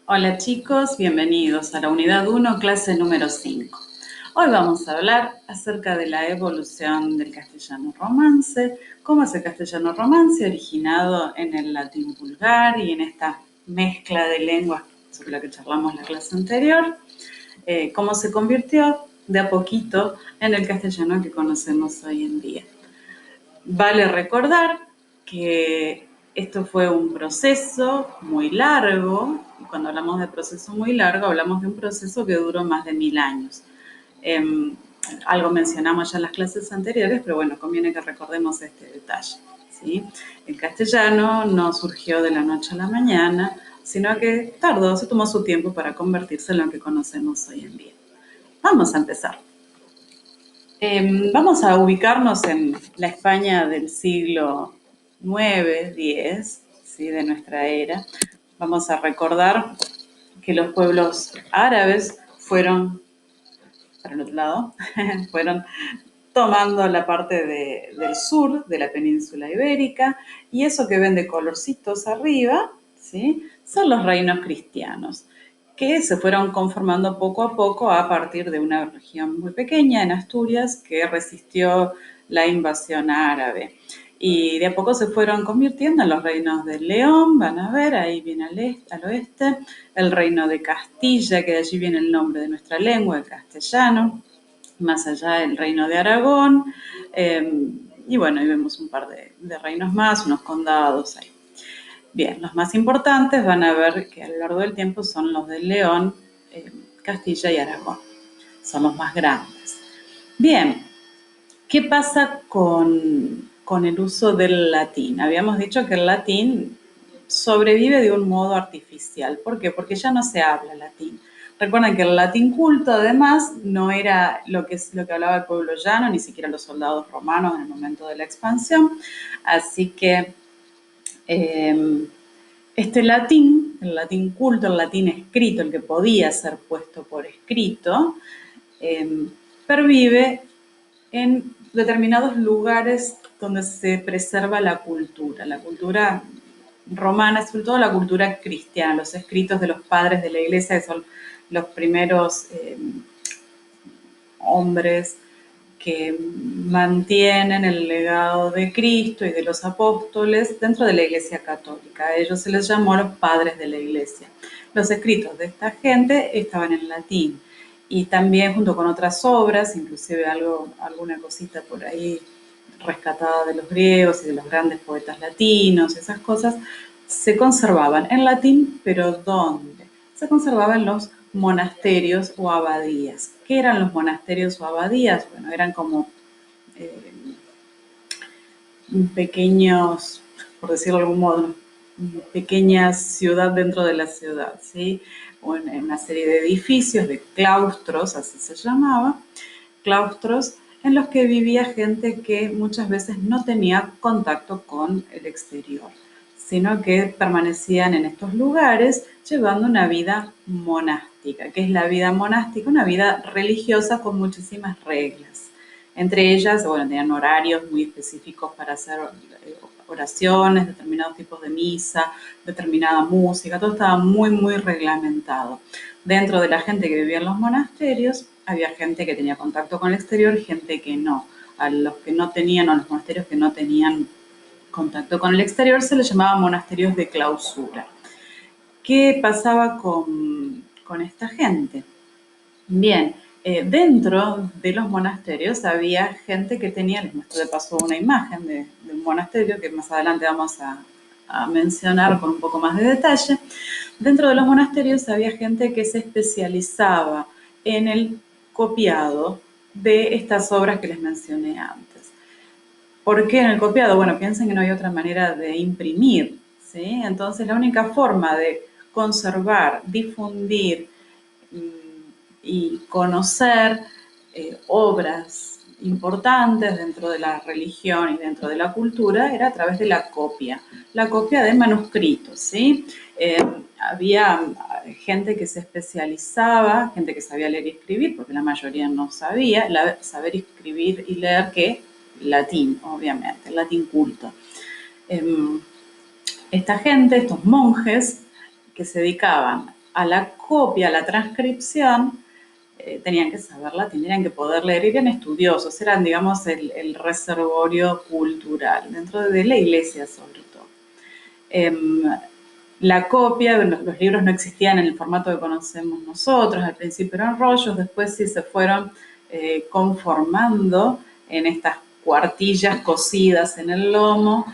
Hola chicos, bienvenidos a la unidad 1, clase número 5. Hoy vamos a hablar acerca de la evolución del castellano romance, cómo es el castellano romance originado en el latín vulgar y en esta mezcla de lenguas sobre la que charlamos la clase anterior, cómo se convirtió de a poquito en el castellano que conocemos hoy en día. Vale recordar que esto fue un proceso muy largo, y cuando hablamos de proceso muy largo, hablamos de un proceso que duró más de 1000 años. Eh, Algo mencionamos ya en las clases anteriores, pero bueno, conviene que recordemos este detalle, ¿sí? El castellano no surgió de la noche a la mañana, sino que tardó, se tomó su tiempo para convertirse en lo que conocemos hoy en día. Vamos a empezar. Vamos a ubicarnos en la España del siglo IX, X, ¿sí? De nuestra era. Vamos a recordar que los pueblos árabes fueron, para el otro lado, fueron tomando la parte del sur de la península ibérica, y eso que ven de colorcitos arriba, ¿sí? Son los reinos cristianos, que se fueron conformando poco a poco a partir de una región muy pequeña en Asturias que resistió la invasión árabe. Y de a poco se fueron convirtiendo en los reinos de León, van a ver, ahí viene al oeste, el reino de Castilla, que de allí viene el nombre de nuestra lengua, el castellano, más allá el reino de Aragón, y bueno, ahí vemos un par de reinos más, unos condados ahí. Bien, los más importantes van a ver que a lo largo del tiempo son los de León, Castilla y Aragón. Son los más grandes. Bien, ¿qué pasa con el uso del latín? Habíamos dicho que el latín sobrevive de un modo artificial. ¿Por qué? Porque ya no se habla latín. Recuerden que el latín culto, además, no era lo que hablaba el pueblo llano, ni siquiera los soldados romanos en el momento de la expansión. Así que este latín, el latín culto, el latín escrito, el que podía ser puesto por escrito, pervive en determinados lugares donde se preserva la cultura romana, sobre todo la cultura cristiana, los escritos de los padres de la iglesia, que son los primeros hombres que mantienen el legado de Cristo y de los apóstoles dentro de la Iglesia Católica. A ellos se les llamó los padres de la Iglesia. Los escritos de esta gente estaban en latín y también junto con otras obras, inclusive alguna cosita por ahí rescatada de los griegos y de los grandes poetas latinos, esas cosas, se conservaban en latín, pero ¿dónde? Se conservaban en los monasterios o abadías. ¿Qué eran los monasterios o abadías? Bueno, eran como eh, pequeños, por decirlo de algún modo, pequeña ciudad dentro de la ciudad, ¿sí? O en una serie de edificios, de claustros, así se llamaba, claustros en los que vivía gente que muchas veces no tenía contacto con el exterior, sino que permanecían en estos lugares llevando una vida monástica. ¿Qué es la vida monástica? Una vida religiosa con muchísimas reglas. Entre ellas, bueno, tenían horarios muy específicos para hacer oraciones, determinados tipos de misa, determinada música, todo estaba muy, muy reglamentado. Dentro de la gente que vivía en los monasterios, había gente que tenía contacto con el exterior y gente que no. A los que no tenían, o a los monasterios que no tenían contacto con el exterior, se les llamaba monasterios de clausura. ¿Qué pasaba con esta gente? Bien, dentro de los monasterios había gente que tenía, les muestro de paso una imagen de un monasterio que más adelante vamos a mencionar con un poco más de detalle. Dentro de los monasterios había gente que se especializaba en el copiado de estas obras que les mencioné antes. ¿Por qué en el copiado? Bueno, piensen que no hay otra manera de imprimir, ¿sí? Entonces la única forma de conservar, difundir y conocer obras importantes dentro de la religión y dentro de la cultura era a través de la copia de manuscritos, ¿sí? Había gente que se especializaba, gente que sabía leer y escribir, porque la mayoría no sabía, saber escribir y leer que latín, obviamente, el latín culto. Esta gente, estos monjes, que se dedicaban a la copia, a la transcripción, tenían que saber latín, tenían que poder leer, eran estudiosos, eran, digamos, el reservorio cultural, dentro de la iglesia sobre todo. La copia, los libros no existían en el formato que conocemos nosotros, al principio eran rollos, después sí se fueron conformando en estas cuartillas cosidas en el lomo,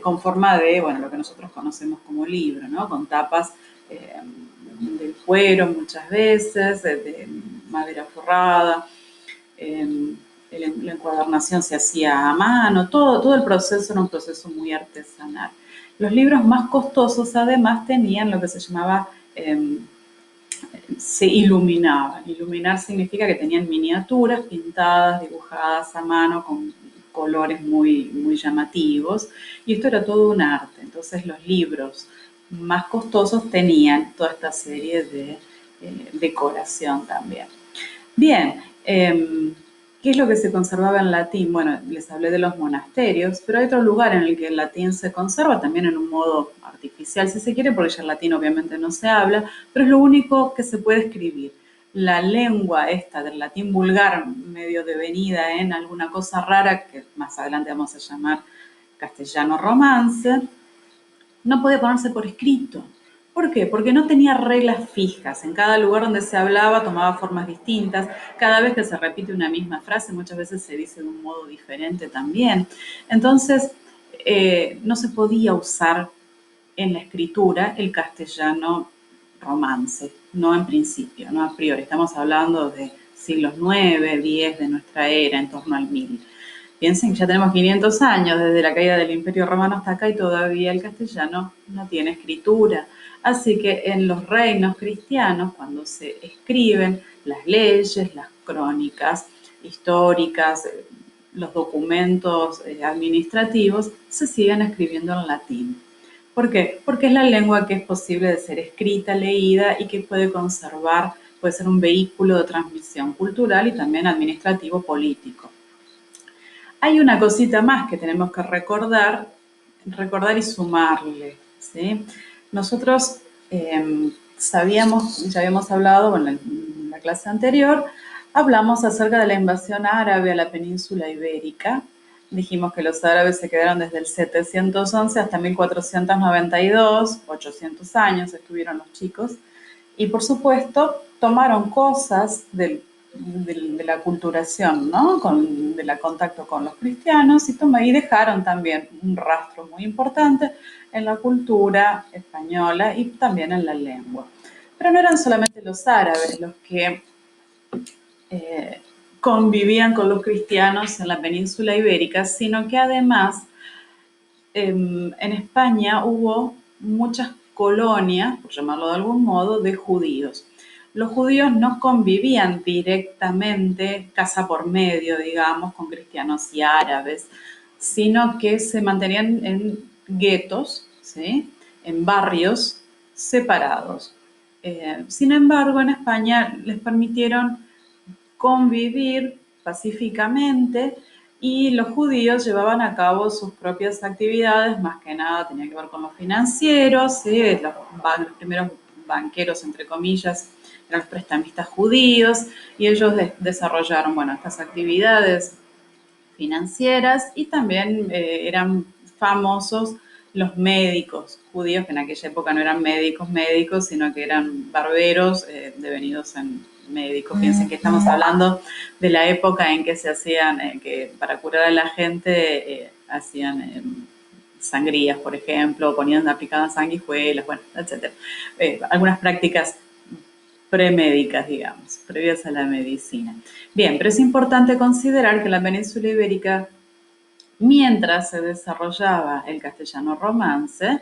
con forma de, bueno, lo que nosotros conocemos como libro, ¿no? Con tapas de cuero muchas veces, de madera forrada, la encuadernación se hacía a mano, todo el proceso era un proceso muy artesanal. Los libros más costosos además tenían lo que se llamaba, se iluminaban. Iluminar significa que tenían miniaturas pintadas, dibujadas a mano con colores muy llamativos, y esto era todo un arte. Entonces los libros más costosos tenían toda esta serie de decoración también. Bien, ¿qué es lo que se conservaba en latín? Bueno, les hablé de los monasterios, pero hay otro lugar en el que el latín se conserva, también en un modo artificial, si se quiere, porque ya el latín obviamente no se habla, pero es lo único que se puede escribir. La lengua esta del latín vulgar, medio devenida en alguna cosa rara, que más adelante vamos a llamar castellano romance, no podía ponerse por escrito. ¿Por qué? Porque no tenía reglas fijas. En cada lugar donde se hablaba tomaba formas distintas. Cada vez que se repite una misma frase, muchas veces se dice de un modo diferente también. Entonces, no se podía usar en la escritura el castellano romance, no en principio, no a priori. Estamos hablando de siglos 9, 10 de nuestra era, en torno al 1000. Piensen que ya tenemos 500 años desde la caída del Imperio Romano hasta acá y todavía el castellano no tiene escritura. Así que en los reinos cristianos, cuando se escriben las leyes, las crónicas históricas, los documentos administrativos, se siguen escribiendo en latín. ¿Por qué? Porque es la lengua que es posible de ser escrita, leída y que puede conservar, puede ser un vehículo de transmisión cultural y también administrativo político. Hay una cosita más que tenemos que recordar y sumarle, ¿sí? Nosotros sabíamos, ya habíamos hablado en la clase anterior, hablamos acerca de la invasión árabe a la península ibérica. Dijimos que los árabes se quedaron desde el 711 hasta 1492, 800 años estuvieron los chicos, y por supuesto tomaron cosas de la culturación, ¿no? Del contacto con los cristianos y dejaron también un rastro muy importante en la cultura española y también en la lengua. Pero no eran solamente los árabes los que convivían con los cristianos en la península ibérica, sino que además en España hubo muchas colonias, por llamarlo de algún modo, de judíos. Los judíos no convivían directamente, casa por medio, digamos, con cristianos y árabes, sino que se mantenían en guetos, ¿sí? En barrios separados. Sin embargo, en España les permitieron convivir pacíficamente y los judíos llevaban a cabo sus propias actividades, más que nada tenía que ver con los financieros, ¿sí? Los primeros banqueros, entre comillas, eran los prestamistas judíos y ellos desarrollaron, bueno, estas actividades financieras y también eran famosos los médicos judíos, que en aquella época no eran médicos, sino que eran barberos devenidos en médicos. Piensen que estamos hablando de la época en que se hacían, que para curar a la gente hacían sangrías, por ejemplo, aplicaban sanguijuelas, bueno, etc. Algunas prácticas premédicas, digamos, previas a la medicina. Bien, pero es importante considerar que la península ibérica, mientras se desarrollaba el castellano romance,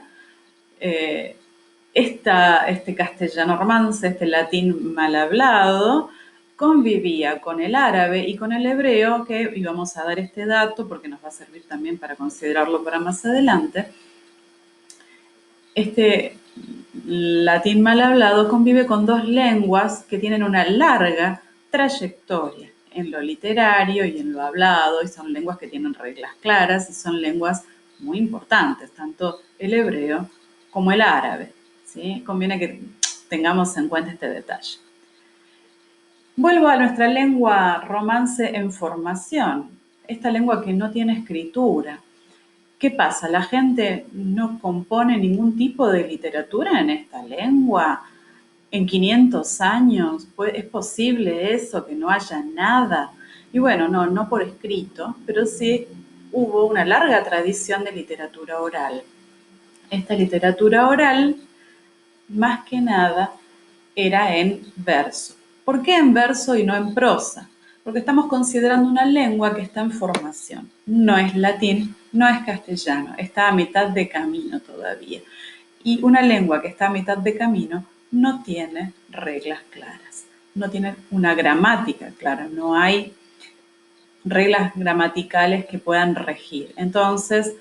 este castellano romance, este latín mal hablado, convivía con el árabe y con el hebreo, que íbamos a dar este dato porque nos va a servir también para considerarlo para más adelante. Este latín mal hablado convive con dos lenguas que tienen una larga trayectoria en lo literario y en lo hablado, y son lenguas que tienen reglas claras y son lenguas muy importantes, tanto el hebreo como el árabe, ¿sí? Conviene que tengamos en cuenta este detalle. Vuelvo a nuestra lengua romance en formación, esta lengua que no tiene escritura. ¿Qué pasa? ¿La gente no compone ningún tipo de literatura en esta lengua? ¿En 500 años es posible eso, que no haya nada? Y bueno, no por escrito, pero sí hubo una larga tradición de literatura oral. Esta literatura oral, más que nada, era en verso. ¿Por qué en verso y no en prosa? Porque estamos considerando una lengua que está en formación. No es latín, no es castellano, está a mitad de camino todavía. Y una lengua que está a mitad de camino no tiene reglas claras, no tiene una gramática clara, no hay reglas gramaticales que puedan regir. Entonces,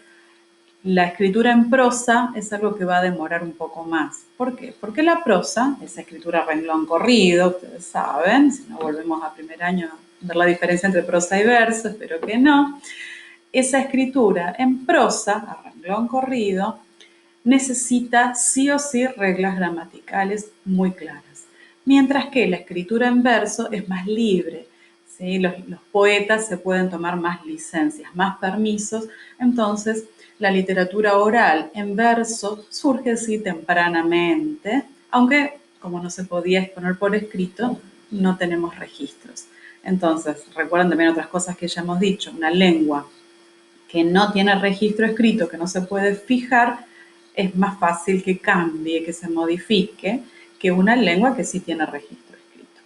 la escritura en prosa es algo que va a demorar un poco más. ¿Por qué? Porque la prosa, esa escritura a renglón corrido, ustedes saben, si no volvemos a primer año a ver la diferencia entre prosa y verso, espero que no, esa escritura en prosa, a renglón corrido, necesita sí o sí reglas gramaticales muy claras. Mientras que la escritura en verso es más libre, ¿sí? Los poetas se pueden tomar más licencias, más permisos, entonces la literatura oral en verso surge así tempranamente, aunque como no se podía exponer por escrito, no tenemos registros. Entonces, recuerden también otras cosas que ya hemos dicho, una lengua que no tiene registro escrito, que no se puede fijar, es más fácil que cambie, que se modifique, que una lengua que sí tiene registro escrito.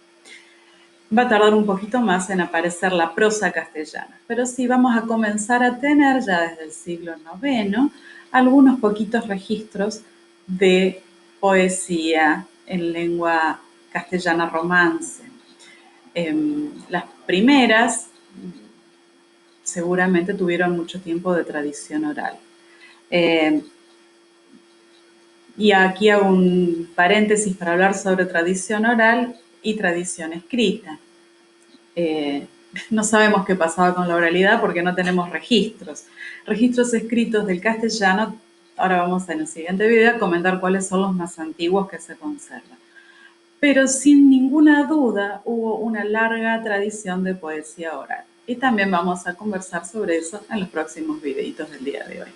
Va a tardar un poquito más en aparecer la prosa castellana, pero sí vamos a comenzar a tener ya desde el siglo IX algunos poquitos registros de poesía en lengua castellana romance. Las primeras seguramente tuvieron mucho tiempo de tradición oral. Y aquí hago un paréntesis para hablar sobre tradición oral y tradición escrita. No sabemos qué pasaba con la oralidad porque no tenemos registros. Registros escritos del castellano, ahora vamos en el siguiente video a comentar cuáles son los más antiguos que se conservan. Pero sin ninguna duda hubo una larga tradición de poesía oral. Y también vamos a conversar sobre eso en los próximos videitos del día de hoy.